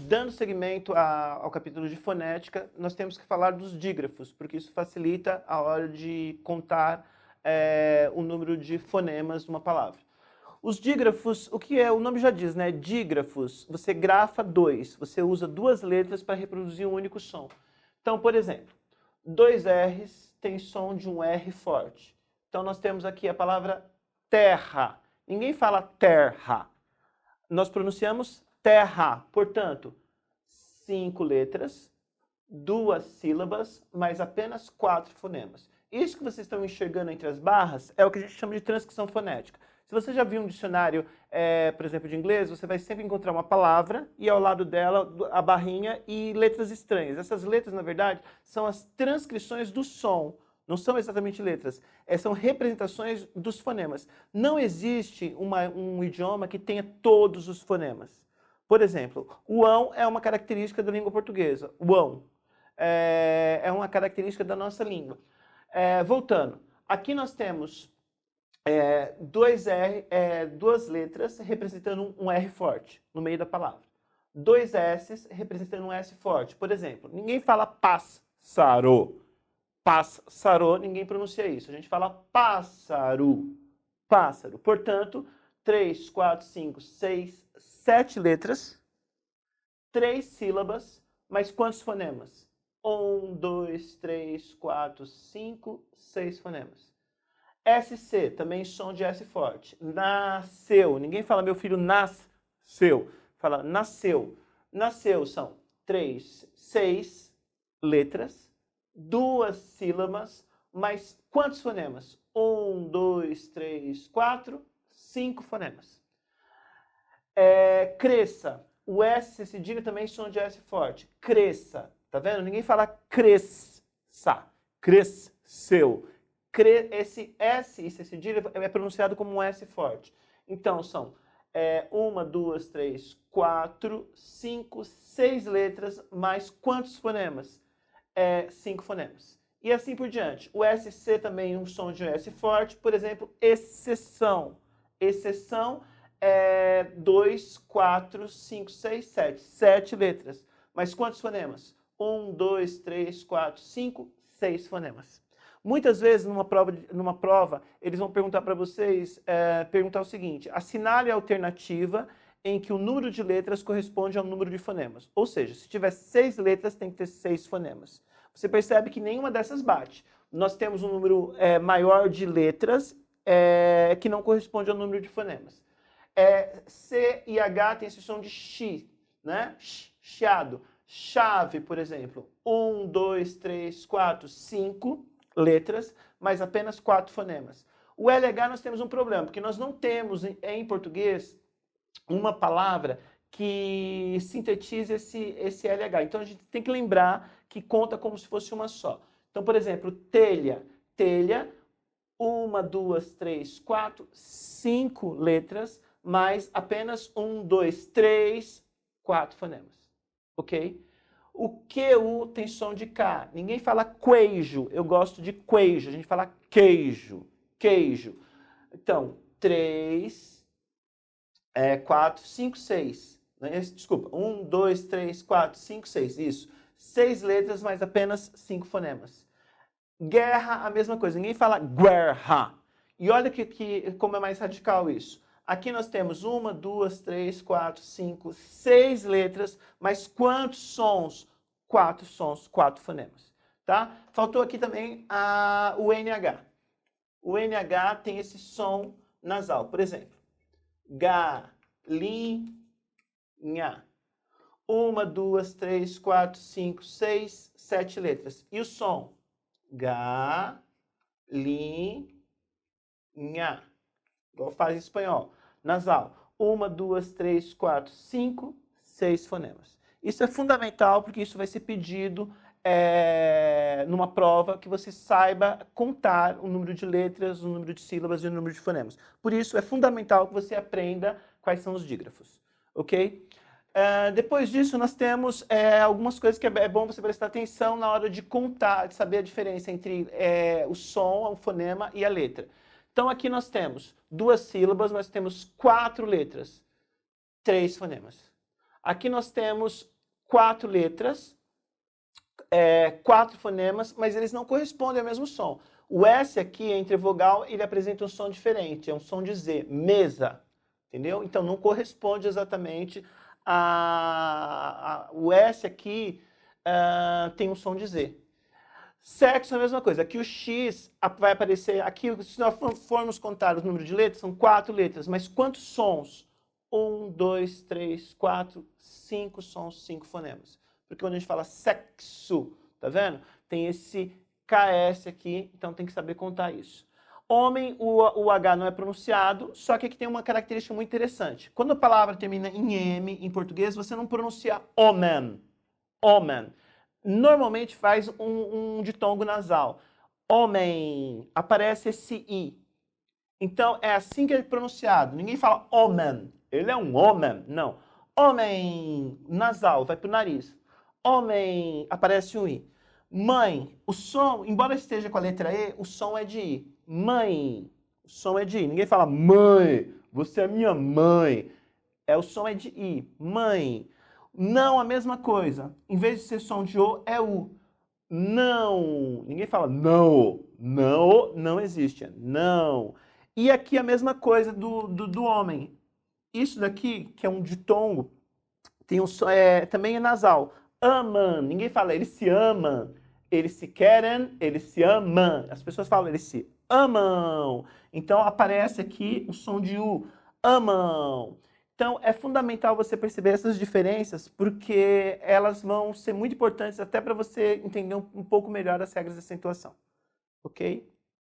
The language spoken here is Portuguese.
dando seguimento ao capítulo de fonética, nós temos que falar dos dígrafos, porque isso facilita a hora de contar o número de fonemas de uma palavra. Os dígrafos, o que é? O nome já diz, né? Dígrafos, você grafa dois, você usa duas letras para reproduzir um único som. Então, por exemplo, dois R's tem som de um R forte. Então, nós temos aqui a palavra terra. Ninguém fala terra. Nós pronunciamos terra. Portanto, 5 letras, 2 sílabas, mas apenas 4 fonemas. Isso que vocês estão enxergando entre as barras é o que a gente chama de transcrição fonética. Se você já viu um dicionário, por exemplo, de inglês, você vai sempre encontrar uma palavra e ao lado dela a barrinha e letras estranhas. Essas letras, na verdade, são as transcrições do som. Não são exatamente letras, são representações dos fonemas. Não existe um idioma que tenha todos os fonemas. Por exemplo, o ão é uma característica da língua portuguesa. O ão é uma característica da nossa língua. Voltando, aqui nós temos duas letras representando um R forte no meio da palavra. Dois S's representando um S forte. Por exemplo, ninguém fala pássaro. Pássaro, ninguém pronuncia isso. A gente fala pássaro. Pássaro. Portanto, 3, 4, 5, 6, 7 letras, 3 sílabas, mas quantos fonemas? 1, 2, 3, 4, 5, 6 fonemas. SC, também som de S forte. Nasceu. Ninguém fala meu filho nasceu. Fala nasceu. Nasceu são 6 letras, 2 sílabas, mas quantos fonemas? 1, 2, 3, 4, 5 fonemas. Cresça. O S cedilha também som de S forte. Cresça. Tá vendo? Ninguém fala cresça. Cresceu. Esse S e C cedilha é pronunciado como um S forte. Então, são 1, 2, 3, 4, 5, 6 letras, mais quantos fonemas? 5 fonemas. E assim por diante. O SC também um som de S forte, por exemplo, exceção. Exceção 2, 4, 5, 6, 7. 7 letras. Mas quantos fonemas? 1, 2, 3, 4, 5, 6 fonemas. Muitas vezes, numa prova, eles vão perguntar para vocês, perguntar o seguinte: assinale a alternativa em que o número de letras corresponde ao número de fonemas. Ou seja, se tiver 6 letras, tem que ter 6 fonemas. Você percebe que nenhuma dessas bate. Nós temos um número maior de letras que não corresponde ao número de fonemas. C e H tem esse som de X, né? Chiado. Chave, por exemplo. 1, 2, 3, 4, 5 letras, mas apenas 4 fonemas. O LH nós temos um problema, porque nós não temos em português uma palavra que sintetize esse LH. Então a gente tem que lembrar que conta como se fosse uma só. Então, por exemplo, telha. Telha, 1, 2, 3, 4, 5 letras, mas apenas 1, 2, 3, 4 fonemas. Ok? O QU tem som de K. Ninguém fala queijo. Eu gosto de queijo. A gente fala queijo. Queijo. Então, 3, 4, 5, 6. Desculpa. 1, 2, 3, 4, 5, 6. Isso. 6 letras, mas apenas 5 fonemas. Guerra, a mesma coisa. Ninguém fala guerra. E olha como é mais radical isso. Aqui nós temos 1, 2, 3, 4, 5, 6 letras, mas quantos sons? 4 sons, 4 fonemas. Tá? Faltou aqui também o NH. O NH tem esse som nasal. Por exemplo, galinha. 1, 2, 3, 4, 5, 6, 7 letras. E o som? Galinha. Igual faz em espanhol. Nasal. 1, 2, 3, 4, 5, 6 fonemas. Isso é fundamental porque isso vai ser pedido numa prova que você saiba contar o número de letras, o número de sílabas e o número de fonemas. Por isso é fundamental que você aprenda quais são os dígrafos. Ok? Depois disso, nós temos algumas coisas que é bom você prestar atenção na hora de contar, de saber a diferença entre o som, o fonema e a letra. Então, aqui nós temos 2 sílabas, nós temos 4 letras, 3 fonemas. Aqui nós temos 4 letras, 4 fonemas, mas eles não correspondem ao mesmo som. O S aqui, entre vogal, ele apresenta um som diferente, é um som de Z, mesa, entendeu? Então não corresponde exatamente o S aqui tem um som de Z. Sexo é a mesma coisa, aqui o X vai aparecer, aqui se nós formos contar os números de letras, são 4 letras, mas quantos sons? 1, 2, 3, 4, 5 sons, 5 fonemas. Porque quando a gente fala sexo, tá vendo? Tem esse KS aqui, então tem que saber contar isso. Homem, o H não é pronunciado, só que aqui tem uma característica muito interessante. Quando a palavra termina em M, em português, você não pronuncia homem. Homem. Normalmente faz um ditongo nasal. Homem. Aparece esse I. Então, é assim que é pronunciado. Ninguém fala homem. Ele é um homem. Não. Homem. Nasal, vai pro nariz. Homem. Aparece um I. Mãe. O som, embora esteja com a letra E, o som é de I. Mãe. O som é de I. Ninguém fala mãe. Você é minha mãe. O som é de I. Mãe. Não, a mesma coisa. Em vez de ser som de O, é U. Não. Ninguém fala não. Não, não existe. Não. E aqui a mesma coisa do homem. Isso daqui, que é um ditongo, tem também é nasal. Amam. Ninguém fala eles se amam. Eles se querem, eles se amam. As pessoas falam eles se amam. Então aparece aqui o som de U. Amam. Então é fundamental você perceber essas diferenças, porque elas vão ser muito importantes até para você entender um pouco melhor as regras de acentuação. Ok?